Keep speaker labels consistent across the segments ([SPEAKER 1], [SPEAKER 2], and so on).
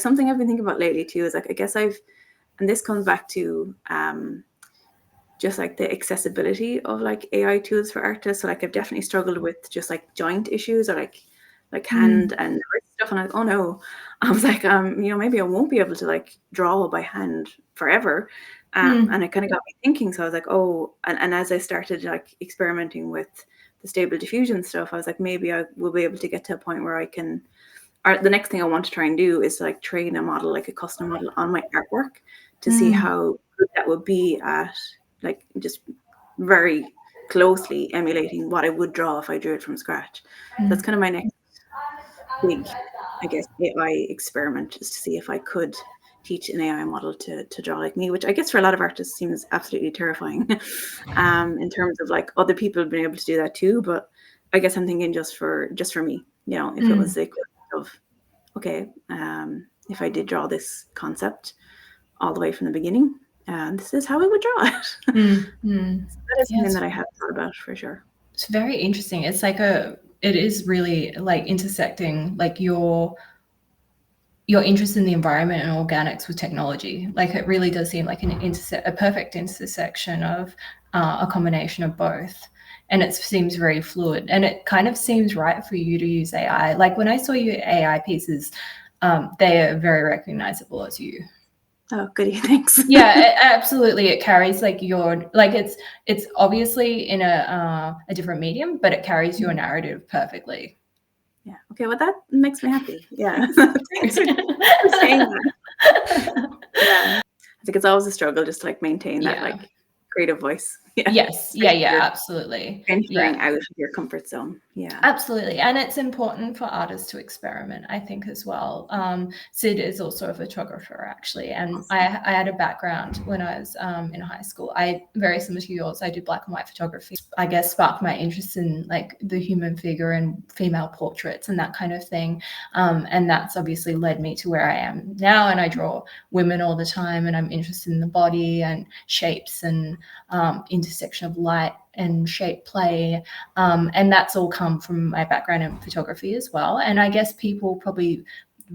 [SPEAKER 1] something I've been thinking about lately too is like, I guess and this comes back to just like the accessibility of like AI tools for artists. So like I've definitely struggled with just like joint issues or like hand and wrist stuff. And I was like, oh no, I was like, maybe I won't be able to like draw by hand forever. And it kind of got me thinking. So I was like, oh, and as I started like experimenting with the stable diffusion stuff, I was like, maybe I will be able to get to a point where I can, or the next thing I want to try and do is to like train a model, like a custom model on my artwork to see how good that would be at like just very closely emulating what I would draw if I drew it from scratch. That's kind of my next big, I guess, AI experiment, is to see if I could teach an AI model to draw like me, which I guess for a lot of artists seems absolutely terrifying in terms of like other people being able to do that too. But I guess I'm thinking just for me, if it was the equivalent of, okay, if I did draw this concept all the way from the beginning, this is how I would draw it. So that is something that I have thought about for sure.
[SPEAKER 2] It's very interesting. It's like it is really like intersecting like your interest in the environment and organics with technology. Like it really does seem like a perfect intersection of a combination of both. And it seems very fluid, and it kind of seems right for you to use AI. Like when I saw your AI pieces, they are very recognizable as you.
[SPEAKER 1] Oh, goody, thanks.
[SPEAKER 2] Yeah, absolutely. It carries like it's obviously in a different medium, but it carries your narrative perfectly.
[SPEAKER 1] Yeah. Okay. Well, that makes me happy. Yeah. Thanks for saying that. Yeah. I think it's always a struggle just to like maintain that like creative voice. Yeah.
[SPEAKER 2] Yes. Yeah, absolutely.
[SPEAKER 1] Venturing out of your comfort zone. Yeah.
[SPEAKER 2] Absolutely. And it's important for artists to experiment, I think, as well. Syd is also a photographer, actually. And I had a background when I was in high school. Very similar to yours, I did black and white photography. I guess sparked my interest in like the human figure and female portraits and that kind of thing. And that's obviously led me to where I am now. And I draw women all the time, and I'm interested in the body and shapes and intersection of light and shape play, and that's all come from my background in photography as well. And I guess people probably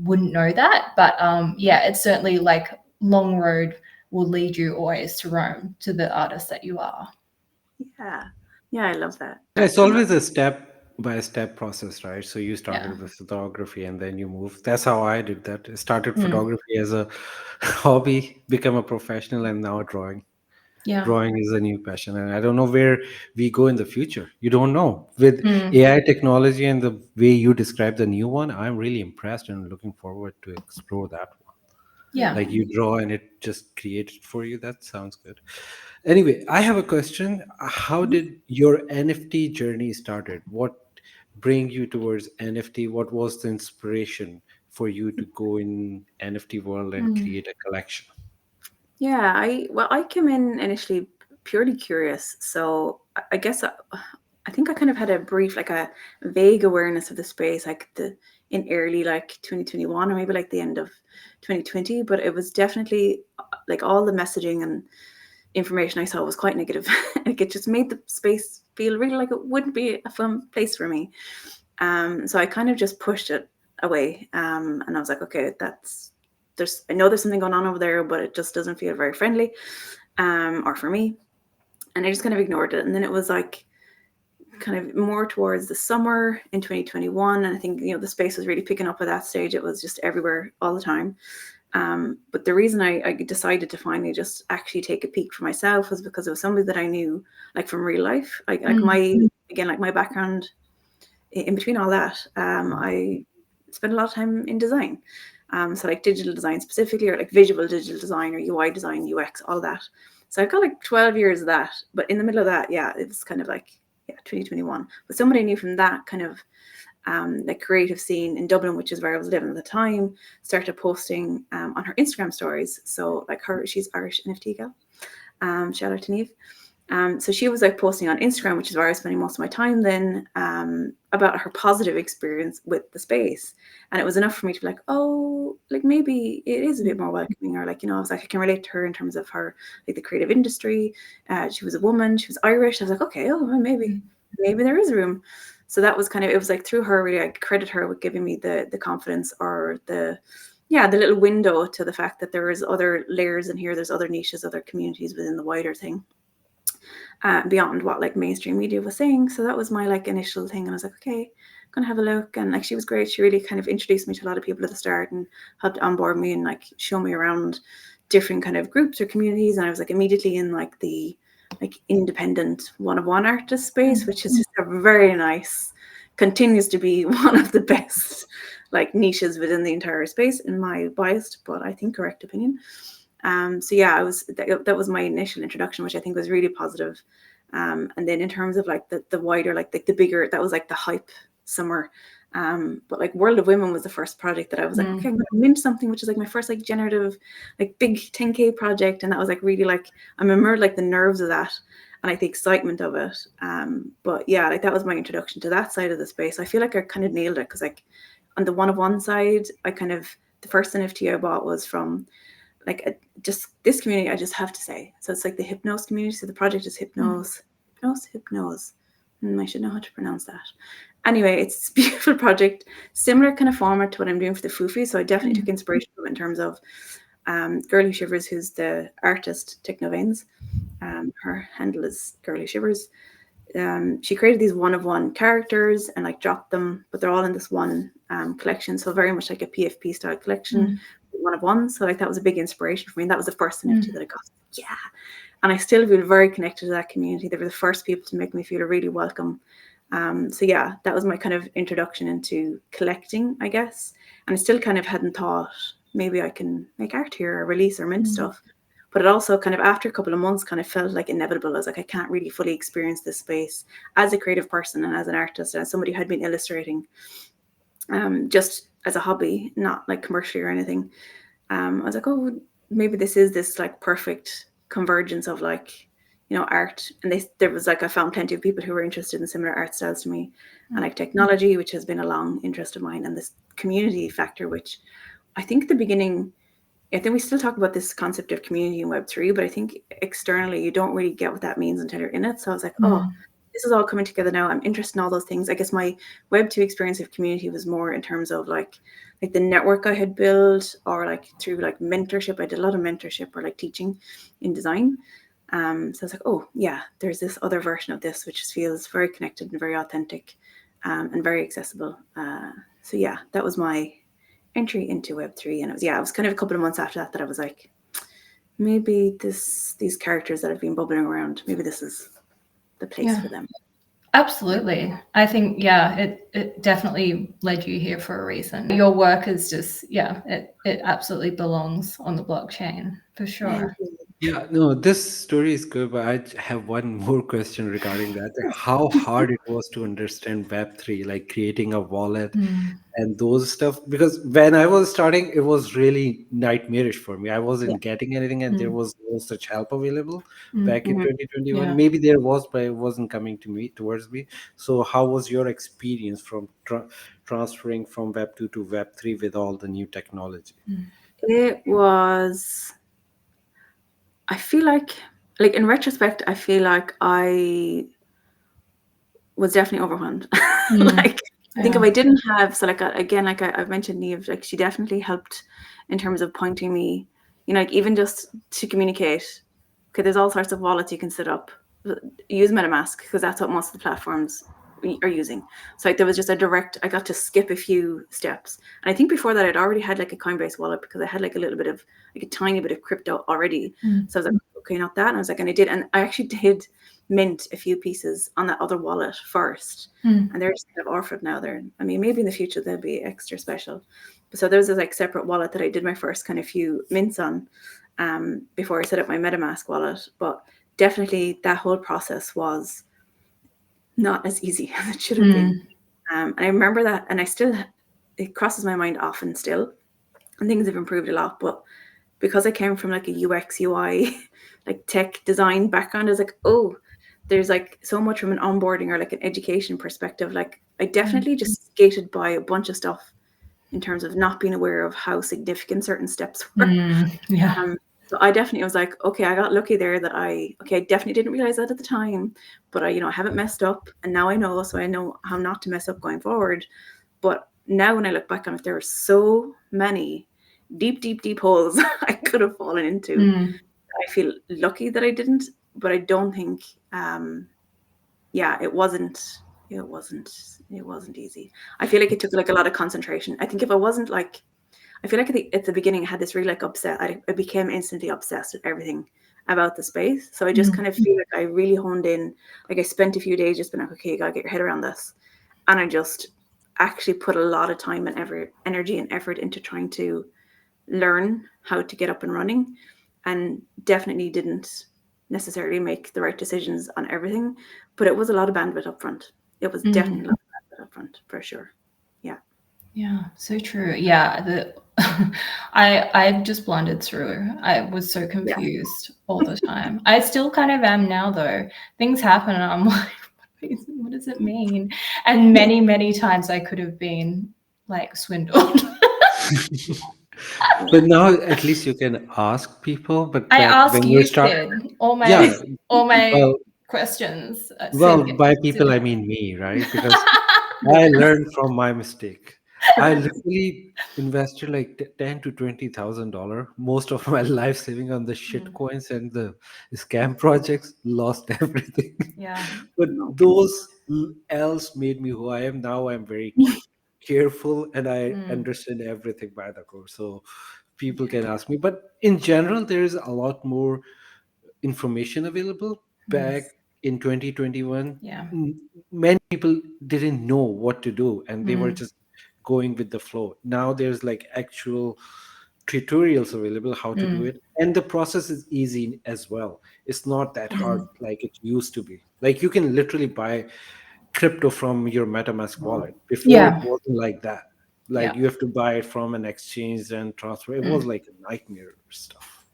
[SPEAKER 2] wouldn't know that, but it's certainly like long road will lead you always to Rome, to the artist that you are.
[SPEAKER 1] Yeah, I love that.
[SPEAKER 3] It's always a step-by-step process, right? So you started with photography and then you moved. That's how I did that. I started photography as a hobby, become a professional, and now drawing. Drawing is a new passion, and I don't know where we go in the future. You don't know. With AI technology and the way you describe the new one, I'm really impressed and looking forward to explore that one.
[SPEAKER 2] Yeah.
[SPEAKER 3] Like you draw and it just creates it for you. That sounds good. Anyway, I have a question. How did your NFT journey started? What bring you towards NFT? What was the inspiration for you to go in NFT world and create a collection?
[SPEAKER 1] Yeah, I came in initially purely curious. So I guess I think I kind of had a brief, like a vague awareness of the space, like in early like 2021 or maybe like the end of 2020. But it was definitely like all the messaging and information I saw was quite negative. Like it just made the space feel really like it wouldn't be a fun place for me. So I kind of just pushed it away. And I was like, okay, I know there's something going on over there, but it just doesn't feel very friendly, or for me. And I just kind of ignored it. And then it was like kind of more towards the summer in 2021. And I think, the space was really picking up at that stage. It was just everywhere all the time. But the reason I decided to finally just actually take a peek for myself was because it was somebody that I knew like from real life. Like my background in between all that, I spent a lot of time in design. So like digital design specifically, or like visual digital design or UI design, UX, all that. So I've got like 12 years of that. But in the middle of that, it was kind of like 2021. But somebody I knew from that kind of like creative scene in Dublin, which is where I was living at the time, started posting on her Instagram stories. So like she's Irish NFT gal. Shout out to Niamh. So she was like posting on Instagram, which is where I was spending most of my time then, about her positive experience with the space. And it was enough for me to be like, oh, like maybe it is a bit more welcoming, or like, I was like, I can relate to her in terms of her, like the creative industry. She was a woman, she was Irish. I was like, okay, well, maybe there is room. So that was kind of, it was like through her, really, I credit her with giving me the confidence or the yeah, the little window to the fact that there is other layers in here, there's other niches, other communities within the wider thing, beyond what like mainstream media was saying. So that was my like initial thing, and I was like, okay, I'm gonna have a look. And like she was great. She really kind of introduced me to a lot of people at the start and helped onboard me and like show me around different kind of groups or communities. And I was like immediately in like the like independent one-of-one artist space, which is just a very nice, continues to be one of the best like niches within the entire space, in my biased but I think correct opinion. So yeah, that was my initial introduction, which I think was really positive. And then in terms of like the wider, like the bigger, that was like the hype summer. But like World of Women was the first project that I was like, okay, I'm gonna mint something, which is like my first like generative, like big 10K project. And that was like really like, I remember like the nerves of that and like the excitement of it. But yeah, like that was my introduction to that side of the space. I feel like I kind of nailed it because like on the one-of-one side, the first NFT I bought was from like just this community, I just have to say. So it's like the Hypnose community. So the project is Hypnose. I should know how to pronounce that. Anyway, it's a beautiful project, similar kind of format to what I'm doing for the Foofy. So I definitely took inspiration from it in terms of Girl Who Shivers, who's the artist, Technoveins. Her handle is Girl Who Shivers. She created these one-of-one characters and like dropped them, but they're all in this one collection. So very much like a PFP style collection, one-of-one. So like that was a big inspiration for me. And that was the first NFT that I got. Yeah. And I still feel very connected to that community. They were the first people to make me feel really welcome. So yeah, that was my kind of introduction into collecting, I guess. And I still kind of hadn't thought maybe I can make art here or release or mint stuff. But it also kind of after a couple of months kind of felt like inevitable. I was like, I can't really fully experience this space as a creative person and as an artist and as somebody who had been illustrating just as a hobby, not like commercially or anything. I was like, oh, maybe this is this like perfect convergence of like, you know, art. And there was like, I found plenty of people who were interested in similar art styles to me, and like technology, which has been a long interest of mine, and this community factor, which I think at the beginning, I think we still talk about this concept of community in Web3, but I think externally you don't really get what that means until you're in it. So I was like, oh, this is all coming together now. I'm interested in all those things. I guess my Web2 experience of community was more in terms of like the network I had built, or like through like mentorship. I did a lot of mentorship or like teaching in design. So I was like, oh yeah, there's this other version of this, which feels very connected and very authentic, and very accessible. So yeah, that was my entry into Web3. And it was kind of a couple of months after that I was like, maybe these characters that have been bubbling around, maybe this is the place for them.
[SPEAKER 2] Absolutely. I think, it definitely led you here for a reason. Your work is just, it absolutely belongs on the blockchain for sure.
[SPEAKER 3] Yeah, no, this story is good, but I have one more question regarding that. How hard it was to understand Web3, like creating a wallet and those stuff. Because when I was starting, it was really nightmarish for me. I wasn't getting anything, and there was no such help available back in 2021.
[SPEAKER 2] Yeah.
[SPEAKER 3] Maybe there was, but it wasn't coming towards me. So, how was your experience from transferring from Web2 to Web3 with all the new technology?
[SPEAKER 1] It was, I feel like in retrospect, I feel like I was definitely overwhelmed. Like, I think if I didn't have, so like, again, like I've mentioned Neve, like she definitely helped in terms of pointing me, you know, like even just to communicate. Okay, there's all sorts of wallets you can set up. Use MetaMask because that's what most of the platforms are using. So like there was just I got to skip a few steps. And I think before that I'd already had like a Coinbase wallet because I had like a little bit of like a tiny bit of crypto already. So I was like, okay, not that. And I was like, and I did, and I actually did mint a few pieces on that other wallet first. And they're just kind of orphaned now. I mean, maybe in the future they'll be extra special. But so there was a like separate wallet that I did my first kind of few mints on before I set up my MetaMask wallet. But definitely that whole process was not as easy as it should have been. And I remember that, and it crosses my mind often still, and things have improved a lot. But because I came from like a UX UI, like tech design background, I was like, oh, there's like so much from an onboarding or like an education perspective. Like I definitely just skated by a bunch of stuff in terms of not being aware of how significant certain steps were. So I definitely was like, okay, I got lucky there that I definitely didn't realize that at the time, but I haven't messed up, and now I know, so I know how not to mess up going forward. But now when I look back on it, there are so many deep holes I could have fallen into. I feel lucky that I didn't, but I don't think, it wasn't easy. I feel like it took like a lot of concentration. I think if I wasn't like, I feel like at the beginning I had this really like upset. I became instantly obsessed with everything about the space. So I just kind of feel like I really honed in. Like I spent a few days just being like, okay, you gotta get your head around this, and I just actually put a lot of time and energy and effort into trying to learn how to get up and running, and definitely didn't necessarily make the right decisions on everything, but it was a lot of bandwidth up front. It was definitely a lot of bandwidth up front, for sure.
[SPEAKER 2] Yeah, so true. Yeah, I just blundered through. I was so confused all the time. I still kind of am now, though. Things happen and I'm like, what does it mean? And many times I could have been like swindled.
[SPEAKER 3] But now at least you can ask people. But
[SPEAKER 2] I
[SPEAKER 3] back
[SPEAKER 2] ask
[SPEAKER 3] when you
[SPEAKER 2] you,
[SPEAKER 3] start,
[SPEAKER 2] Sid, all
[SPEAKER 3] yeah,
[SPEAKER 2] my
[SPEAKER 3] well,
[SPEAKER 2] questions.
[SPEAKER 3] by
[SPEAKER 2] Sid.
[SPEAKER 3] people I mean me, right? Because I learned from my mistake. I literally invested like $10,000 to $20,000, most of my life saving on the shit coins and the scam projects. Lost everything.
[SPEAKER 2] Yeah.
[SPEAKER 3] But those L's made me who I am now. I'm very careful and I understand everything by the course. So people can ask me. But in general, there is a lot more information available. Back in 2021,
[SPEAKER 2] Yeah.
[SPEAKER 3] many people didn't know what to do and they were just going with the flow. Now there's like actual tutorials available how to do it, and the process is easy as well. It's not that hard like it used to be. Like you can literally buy crypto from your MetaMask wallet. Before it
[SPEAKER 2] Yeah.
[SPEAKER 3] wasn't like that. Like
[SPEAKER 2] Yeah.
[SPEAKER 3] you have to buy it from an exchange and transfer. It was like a nightmare stuff.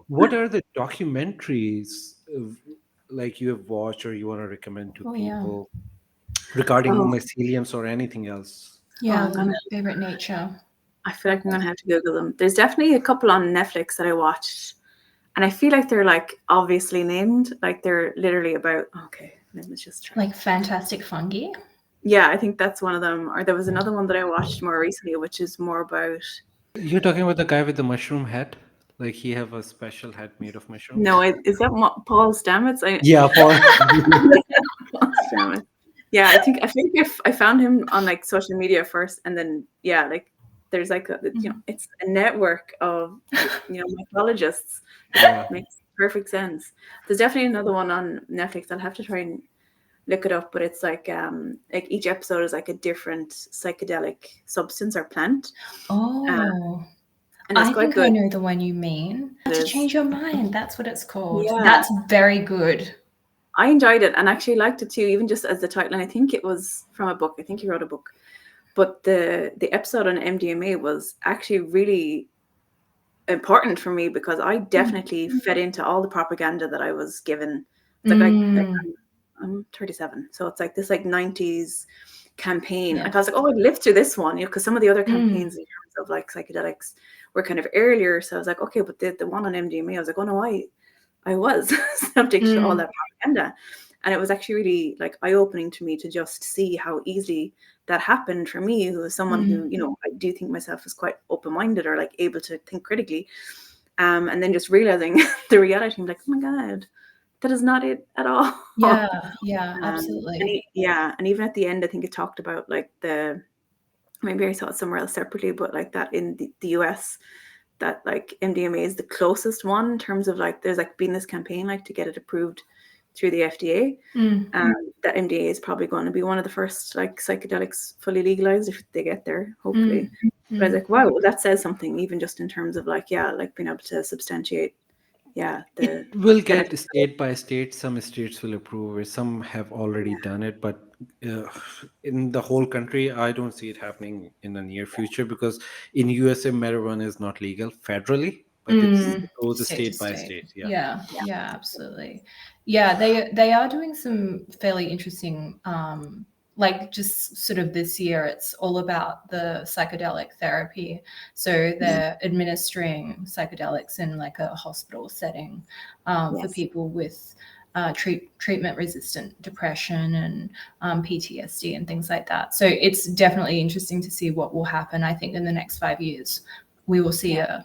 [SPEAKER 3] What are the documentaries like you have watched or you want to recommend to
[SPEAKER 2] Oh, yeah.
[SPEAKER 3] people regarding
[SPEAKER 1] Oh,
[SPEAKER 3] myceliums or anything else?
[SPEAKER 2] Yeah.
[SPEAKER 1] I'm
[SPEAKER 2] Favorite nature.
[SPEAKER 1] I feel like I'm gonna have to Google them. There's definitely a couple on Netflix that I watched, and I feel like they're like obviously named, like they're literally about. Okay, let me just try.
[SPEAKER 2] Like fantastic fungi.
[SPEAKER 1] Yeah, I think that's one of them. Or there was another one that I watched more recently, which is more about.
[SPEAKER 3] You're talking about the guy with the mushroom hat? Like he have a special hat made of
[SPEAKER 1] No,
[SPEAKER 3] mushrooms?
[SPEAKER 1] is that Paul Stamets?
[SPEAKER 3] Yeah, Paul.
[SPEAKER 1] Paul Stamets. Yeah, I think if I found him on like social media first, and then like there's like it's a network of mycologists.
[SPEAKER 3] Yeah.
[SPEAKER 1] It makes perfect sense. There's definitely another one on Netflix. I'll have to try and look it up, but it's like each episode is like a different psychedelic substance or plant.
[SPEAKER 2] Oh,
[SPEAKER 1] And it's
[SPEAKER 2] I
[SPEAKER 1] quite
[SPEAKER 2] think
[SPEAKER 1] good.
[SPEAKER 2] I know the one you mean. To change your mind. That's what it's called.
[SPEAKER 1] Yeah.
[SPEAKER 2] That's very good.
[SPEAKER 1] I enjoyed it and actually liked it too, even just as the title. And I think it was from a book. I think he wrote a book. But the episode on MDMA was actually really important for me because I definitely fed into all the propaganda that I was given. It's like I'm 37, so it's like this like 90s campaign.
[SPEAKER 2] Yeah.
[SPEAKER 1] Like I was like, oh, I'd lived through this one, because some of the other campaigns in terms of like psychedelics were kind of earlier. So I was like, okay, but the one on MDMA, I was like, oh no, I was subject to all that propaganda. And it was actually really like eye-opening to me to just see how easily that happened for me, who is someone who, I do think myself is quite open-minded or like able to think critically. And then just realizing the reality, I'm like, oh my God, that is not it at all.
[SPEAKER 2] Yeah, absolutely.
[SPEAKER 1] And even at the end, I think it talked about like maybe I saw it somewhere else separately, but like that in the US, that like MDMA is the closest one in terms of like there's like been this campaign like to get it approved through the FDA. That MDA is probably going to be one of the first like psychedelics fully legalized if they get there, hopefully. But I was like, wow, that says something, even just in terms of like like being able to substantiate the
[SPEAKER 3] It will get
[SPEAKER 1] benefits.
[SPEAKER 3] state by state. Some states will approve it. Some have already done it, but uh, in the whole country, I don't see it happening in the near future because in USA, marijuana is not legal federally, but it goes
[SPEAKER 2] State to
[SPEAKER 3] state by
[SPEAKER 2] state.
[SPEAKER 3] state. Yeah.
[SPEAKER 2] Yeah, absolutely. Yeah, they are doing some fairly interesting like just sort of this year it's all about the psychedelic therapy. So they're administering psychedelics in like a hospital setting for people with treatment resistant depression and PTSD and things like that. So it's definitely interesting to see what will happen, I think, in the next 5 years we will see a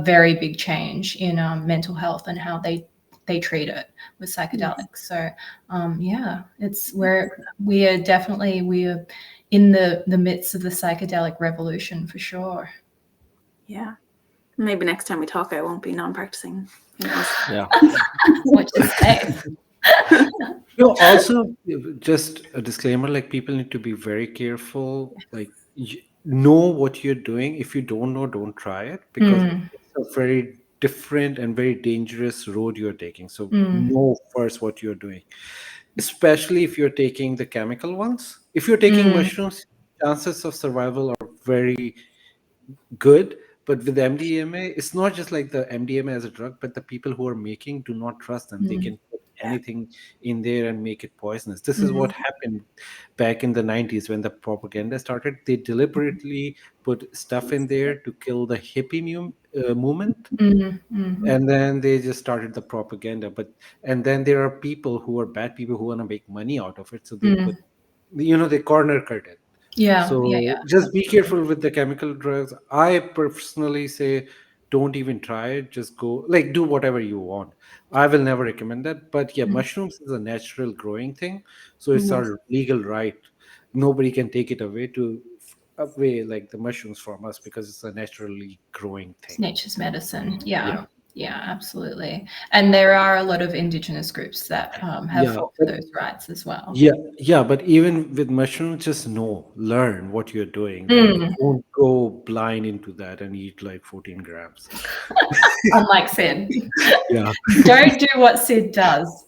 [SPEAKER 2] very big change in mental health and how they treat it with psychedelics. So it's we are in the midst of the psychedelic revolution for sure.
[SPEAKER 1] Yeah. Maybe next time we talk, I won't be non-practicing.
[SPEAKER 3] Yeah.
[SPEAKER 2] Which is safe.
[SPEAKER 3] Also, just a disclaimer, like people need to be very careful. Like, know what you're doing. If you don't know, don't try it, because it's a very different and very dangerous road you're taking. So know first what you're doing, especially if you're taking the chemical ones. If you're taking mushrooms, chances of survival are very good. But with MDMA, it's not just like the MDMA as a drug, but the people who are making, do not trust them. They can put anything in there and make it poisonous. This is what happened back in the 90s when the propaganda started. They deliberately put stuff in there to kill the hippie movement. And then they just started the propaganda. And then there are people who are bad people who want to make money out of it. So they put, they corner cut it. So just be careful with the chemical drugs. I personally say don't even try it. Just go, like, do whatever you want. I will never recommend that. But yeah, mushrooms is a natural growing thing. So it's our legal right. Nobody can take it away like the mushrooms from us, because it's a naturally growing
[SPEAKER 2] It's
[SPEAKER 3] thing.
[SPEAKER 2] nature's medicine. Yeah, absolutely. And there are a lot of Indigenous groups that have fought for those rights as well.
[SPEAKER 3] But even with mushrooms, just learn what you're doing. Like, don't go blind into that and eat like 14 grams.
[SPEAKER 2] Unlike Syd.
[SPEAKER 3] Yeah.
[SPEAKER 2] Don't do what Syd does.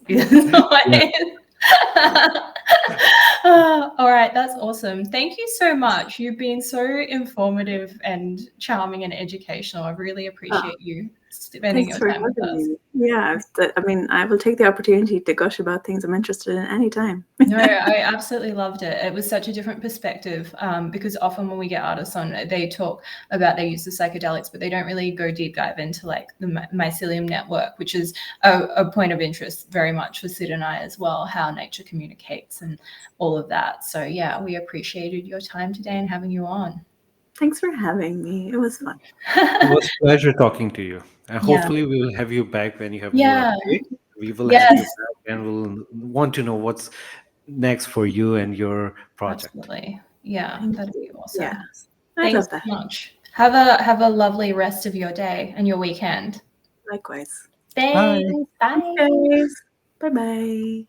[SPEAKER 2] All right, that's awesome. Thank you so much. You've been so informative and charming and educational. I really appreciate you spending your time with us.
[SPEAKER 1] Yeah, I mean, I will take the opportunity to gush about things I'm interested in anytime.
[SPEAKER 2] No, I absolutely loved it. It was such a different perspective, because often when we get artists on, they talk about their use of psychedelics, but they don't really go deep dive into like the mycelium network, which is a point of interest very much for Syd and I as well, how nature communicates and all of that. So yeah, we appreciated your time today and having you on.
[SPEAKER 1] Thanks for having me. It was fun.
[SPEAKER 3] It was a pleasure talking to you. And hopefully we will have you back when you have more updates. We will have you back and we'll want to know what's next for you and your project.
[SPEAKER 2] Absolutely. Yeah, that'd be awesome.
[SPEAKER 1] Yeah.
[SPEAKER 2] Thanks so much. Have a lovely rest of your day and your weekend.
[SPEAKER 1] Likewise.
[SPEAKER 2] Thanks. Bye.
[SPEAKER 1] Bye. Bye-bye.